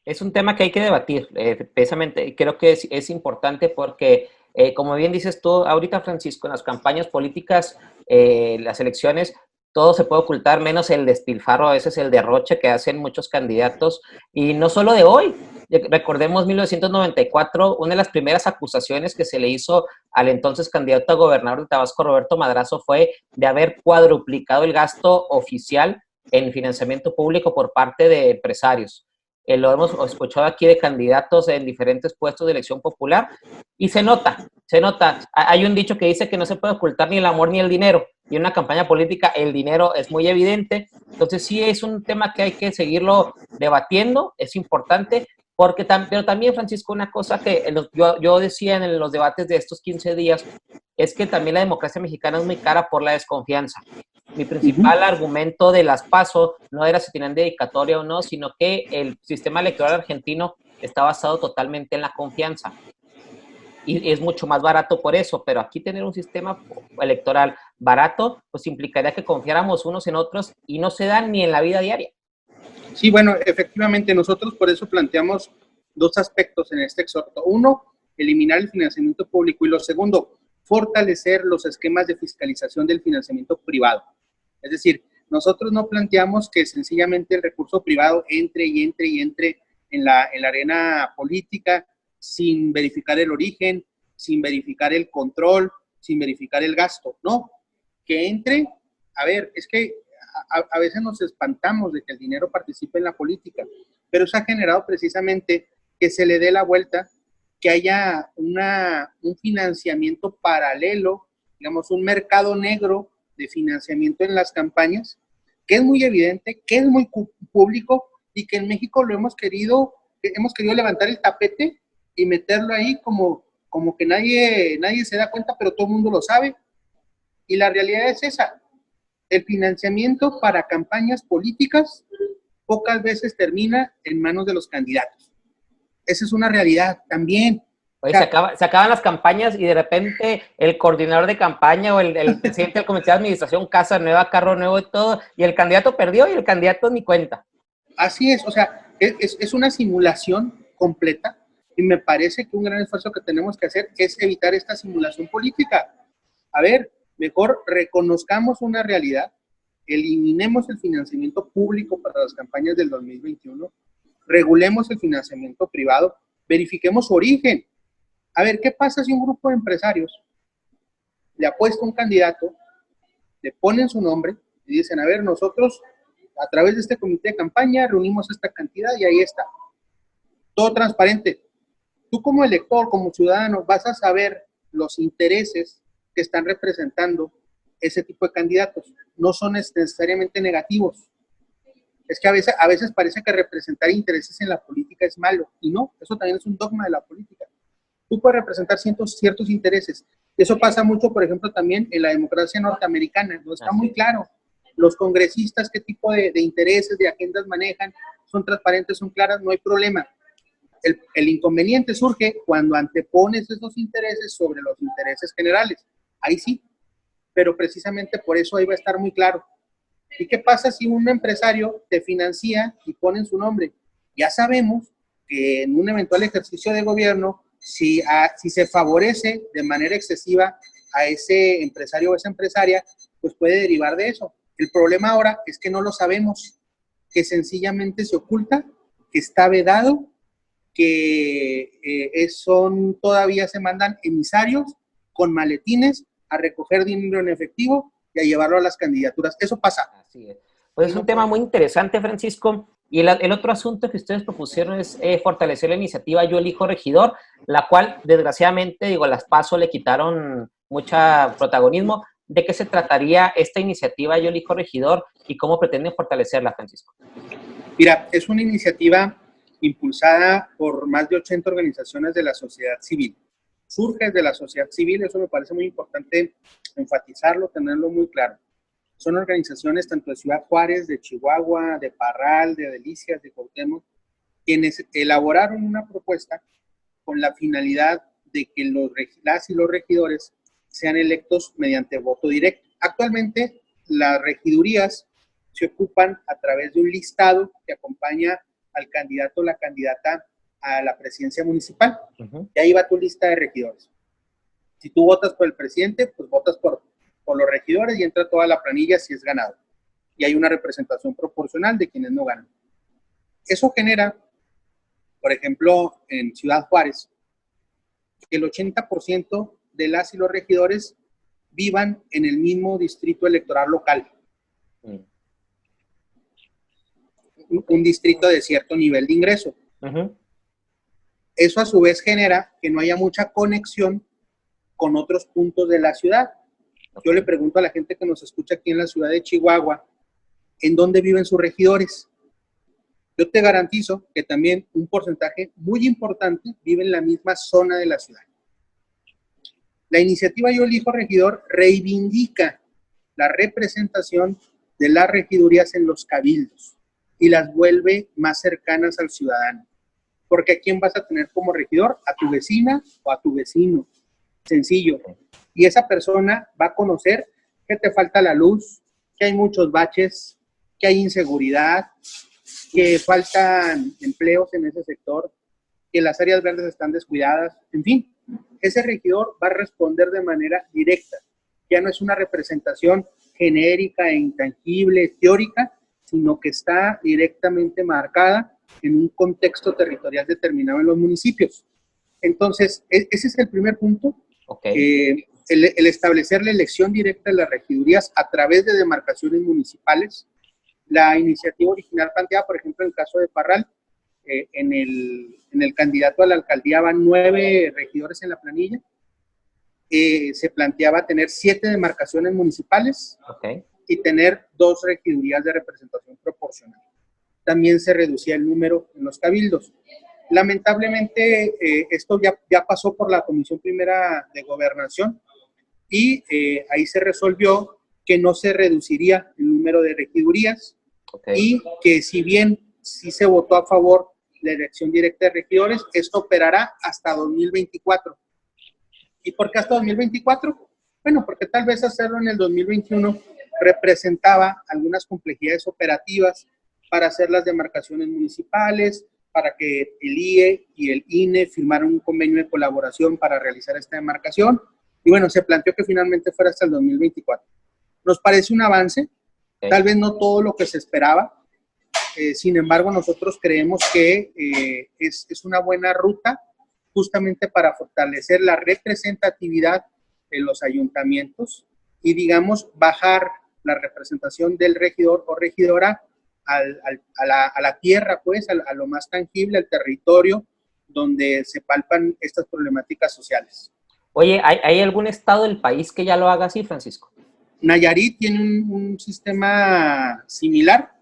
Es un tema que hay que debatir, precisamente. Creo que es importante porque, como bien dices tú, ahorita, Francisco, en las campañas políticas, las elecciones, todo se puede ocultar, menos el despilfarro, a veces el derroche que hacen muchos candidatos, y no solo de hoy. Recordemos 1994, una de las primeras acusaciones que se le hizo al entonces candidato a gobernador de Tabasco, Roberto Madrazo, fue de haber cuadruplicado el gasto oficial en financiamiento público por parte de empresarios. Lo hemos escuchado aquí de candidatos en diferentes puestos de elección popular y se nota, se nota. Hay un dicho que dice que no se puede ocultar ni el amor ni el dinero, y en una campaña política el dinero es muy evidente. Entonces sí es un tema que hay que seguirlo debatiendo, es importante, porque pero también, Francisco, una cosa que yo decía en los debates de estos 15 días, es que también la democracia mexicana es muy cara por la desconfianza. Mi principal argumento de las PASO no era si tenían dedicatoria o no, sino que el sistema electoral argentino está basado totalmente en la confianza y es mucho más barato por eso, pero aquí tener un sistema electoral barato pues implicaría que confiáramos unos en otros y no se dan ni en la vida diaria. Sí, bueno, efectivamente, nosotros por eso planteamos dos aspectos en este exhorto. Uno, eliminar el financiamiento público, y lo segundo, fortalecer los esquemas de fiscalización del financiamiento privado. Es decir, nosotros no planteamos que sencillamente el recurso privado entre en la arena política sin verificar el origen, sin verificar el control, sin verificar el gasto. No, que entre, a ver, es que a veces nos espantamos de que el dinero participe en la política, pero eso ha generado precisamente que se le dé la vuelta, que haya un financiamiento paralelo, digamos, un mercado negro de financiamiento en las campañas, que es muy evidente, que es muy público y que en México lo hemos querido levantar el tapete y meterlo ahí como que nadie se da cuenta, pero todo el mundo lo sabe. Y la realidad es esa. El financiamiento para campañas políticas pocas veces termina en manos de los candidatos. Esa es una realidad también. Oye, se acaban las campañas y de repente el coordinador de campaña o el presidente del comité de administración, casa nueva, carro nuevo y todo, y el candidato perdió y el candidato ni cuenta. Así es, o sea, es una simulación completa y me parece que un gran esfuerzo que tenemos que hacer es evitar esta simulación política. A ver, mejor reconozcamos una realidad, eliminemos el financiamiento público para las campañas del 2021, regulemos el financiamiento privado, verifiquemos su origen. A ver, ¿qué pasa si un grupo de empresarios le apuesta a un candidato, le ponen su nombre y dicen, a ver, nosotros a través de este comité de campaña reunimos esta cantidad y ahí está. Todo transparente. Tú como elector, como ciudadano, vas a saber los intereses que están representando ese tipo de candidatos. No son necesariamente negativos. Es que a veces parece que representar intereses en la política es malo, y no, eso también es un dogma de la política. Tú puedes representar ciertos intereses. Eso pasa mucho, por ejemplo, también en la democracia norteamericana, no está muy claro. Los congresistas, qué tipo de intereses, de agendas manejan, son transparentes, son claras, no hay problema. El inconveniente surge cuando antepones esos intereses sobre los intereses generales. Ahí sí, pero precisamente por eso ahí va a estar muy claro. ¿Y qué pasa si un empresario te financia y pone su nombre? Ya sabemos que en un eventual ejercicio de gobierno, si se favorece de manera excesiva a ese empresario o esa empresaria, pues puede derivar de eso. El problema ahora es que no lo sabemos, que sencillamente se oculta, que está vedado, que todavía se mandan emisarios con maletines a recoger dinero en efectivo y a llevarlo a las candidaturas. Eso pasa. Así es. Pues es un tema muy interesante, Francisco. Y el otro asunto que ustedes propusieron es fortalecer la iniciativa Yo Elijo Regidor, la cual, desgraciadamente, digo, las PASO le quitaron mucho protagonismo. ¿De qué se trataría esta iniciativa Yo Elijo Regidor y cómo pretenden fortalecerla, Francisco? Mira, es una iniciativa impulsada por más de 80 organizaciones de la sociedad civil. Surge de la sociedad civil, eso me parece muy importante enfatizarlo, tenerlo muy claro. Son organizaciones tanto de Ciudad Juárez, de Chihuahua, de Parral, de Delicias, de Cuauhtémoc, quienes elaboraron una propuesta con la finalidad de que las y los regidores sean electos mediante voto directo. Actualmente, las regidurías se ocupan a través de un listado que acompaña al candidato o la candidata a la presidencia municipal. Uh-huh. Y ahí va tu lista de regidores. Si tú votas por el presidente, pues votas por los regidores y entra toda la planilla si es ganado. Y hay una representación proporcional de quienes no ganan. Eso genera, por ejemplo, en Ciudad Juárez, que el 80% de las y los regidores vivan en el mismo distrito electoral local. Un distrito de cierto nivel de ingreso. Uh-huh. Eso a su vez genera que no haya mucha conexión con otros puntos de la ciudad. Yo le pregunto a la gente que nos escucha aquí en la ciudad de Chihuahua, ¿en dónde viven sus regidores? Yo te garantizo que también un porcentaje muy importante vive en la misma zona de la ciudad. La iniciativa Yo Elijo Regidor reivindica la representación de las regidurías en los cabildos y las vuelve más cercanas al ciudadano. Porque ¿a quién vas a tener como regidor? A tu vecina o a tu vecino. Sencillo. Y esa persona va a conocer que te falta la luz, que hay muchos baches, que hay inseguridad, que faltan empleos en ese sector, que las áreas verdes están descuidadas, en fin, ese regidor va a responder de manera directa. Ya no es una representación genérica e intangible, teórica, sino que está directamente marcada en un contexto territorial determinado en los municipios. Entonces, ese es el primer punto. Okay. El establecer la elección directa de las regidurías a través de demarcaciones municipales. La iniciativa original planteada, por ejemplo, en el caso de Parral, en el candidato a la alcaldía van 9 regidores en la planilla. Se planteaba tener 7 demarcaciones municipales y tener 2 regidurías de representación proporcional. También se reducía el número en los cabildos. Lamentablemente, esto ya pasó por la Comisión Primera de Gobernación y ahí se resolvió que no se reduciría el número de regidurías y que si bien sí se votó a favor la elección directa de regidores, esto operará hasta 2024. ¿Y por qué hasta 2024? Bueno, porque tal vez hacerlo en el 2021 representaba algunas complejidades operativas para hacer las demarcaciones municipales, para que el IE y el INE firmaran un convenio de colaboración para realizar esta demarcación. Y bueno, se planteó que finalmente fuera hasta el 2024. Nos parece un avance, tal vez no todo lo que se esperaba. Sin embargo, nosotros creemos que es una buena ruta justamente para fortalecer la representatividad en los ayuntamientos y, digamos, bajar la representación del regidor o regidora a la tierra, pues, a lo más tangible, al territorio donde se palpan estas problemáticas sociales. Oye, ¿hay algún estado del país que ya lo haga así, Francisco? Nayarit tiene un sistema similar,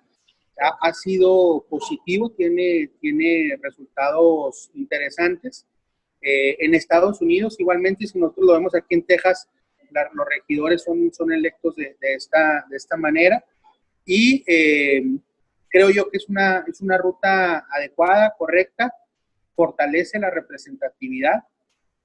ha sido positivo, tiene resultados interesantes. En Estados Unidos, igualmente, si nosotros lo vemos aquí en Texas, los regidores son electos de esta manera y creo yo que es una ruta adecuada, correcta, fortalece la representatividad.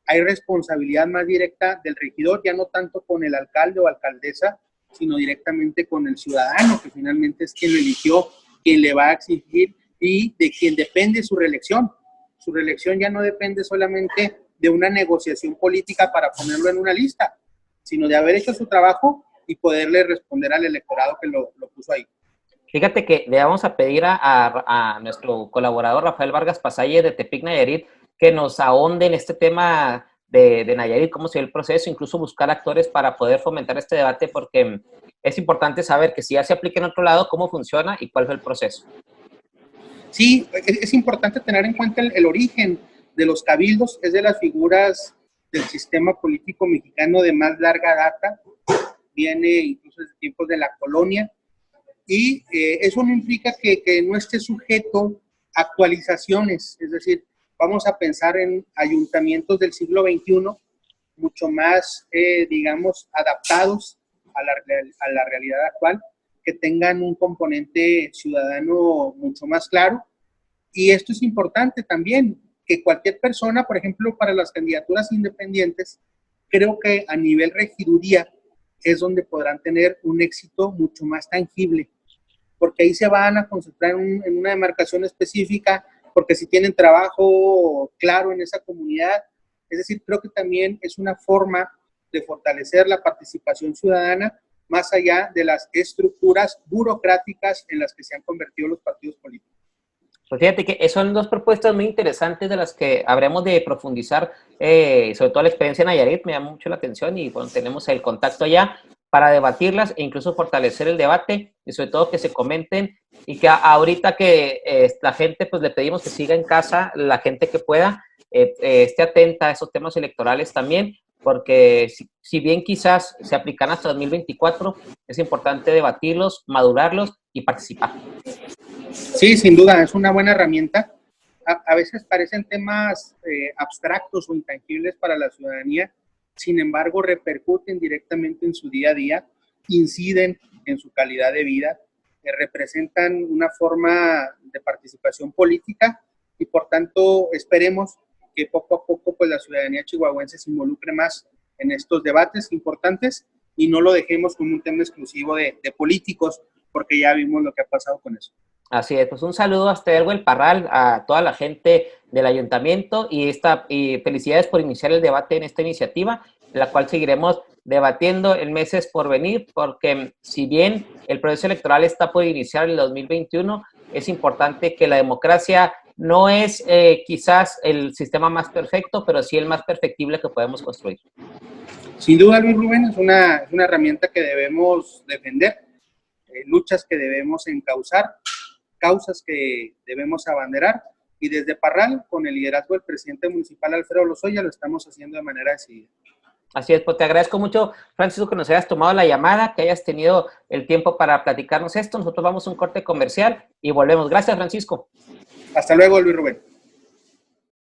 Hay responsabilidad más directa del regidor, ya no tanto con el alcalde o alcaldesa, sino directamente con el ciudadano, que finalmente es quien lo eligió, quien le va a exigir y de quien depende su reelección. Su reelección ya no depende solamente de una negociación política para ponerlo en una lista, sino de haber hecho su trabajo y poderle responder al electorado que lo puso ahí. Fíjate que le vamos a pedir a nuestro colaborador Rafael Vargas Pasalle de Tepic Nayarit que nos ahonde en este tema de Nayarit, cómo se ve el proceso, incluso buscar actores para poder fomentar este debate, porque es importante saber que si ya se aplica en otro lado, cómo funciona y cuál fue el proceso. Sí, es importante tener en cuenta el origen de los cabildos, es de las figuras del sistema político mexicano de más larga data, viene incluso desde tiempos de la colonia, y eso no implica que no esté sujeto a actualizaciones, es decir, vamos a pensar en ayuntamientos del siglo XXI, mucho más, digamos, adaptados a la realidad actual, que tengan un componente ciudadano mucho más claro. Y esto es importante también, que cualquier persona, por ejemplo, para las candidaturas independientes, creo que a nivel regiduría es donde podrán tener un éxito mucho más tangible. porque ahí se van a concentrar en una demarcación específica, porque si tienen trabajo claro en esa comunidad. Es decir, creo que también es una forma de fortalecer la participación ciudadana más allá de las estructuras burocráticas en las que se han convertido los partidos políticos. Pues fíjate que son dos propuestas muy interesantes de las que habremos de profundizar, sobre todo la experiencia en Nayarit me llama mucho la atención y bueno, tenemos el contacto allá para debatirlas e incluso fortalecer el debate y sobre todo que se comenten y que ahorita que la gente pues le pedimos que siga en casa, la gente que pueda esté atenta a esos temas electorales también, porque si bien quizás se aplican hasta 2024, es importante debatirlos, madurarlos y participar. Sí, sin duda, es una buena herramienta. A veces parecen temas abstractos o intangibles para la ciudadanía, sin embargo, repercuten directamente en su día a día, inciden en su calidad de vida, representan una forma de participación política y, por tanto, esperemos que poco a poco pues, la ciudadanía chihuahuense se involucre más en estos debates importantes y no lo dejemos como un tema exclusivo de políticos, porque ya vimos lo que ha pasado con eso. Así es, pues un saludo hasta Erwin Parral, a toda la gente del ayuntamiento y felicidades por iniciar el debate en esta iniciativa, la cual seguiremos debatiendo en meses por venir, porque si bien el proceso electoral está por iniciar en el 2021, es importante que la democracia no es quizás el sistema más perfecto, pero sí el más perfectible que podemos construir. Sin duda, Luis Rubén, es una herramienta que debemos defender, luchas que debemos encauzar, causas que debemos abanderar, y desde Parral, con el liderazgo del presidente municipal Alfredo Lozoya, lo estamos haciendo de manera decidida. Así es, pues te agradezco mucho, Francisco, que nos hayas tomado la llamada, que hayas tenido el tiempo para platicarnos esto. Nosotros vamos a un corte comercial y volvemos. Gracias, Francisco. Hasta luego, Luis Rubén.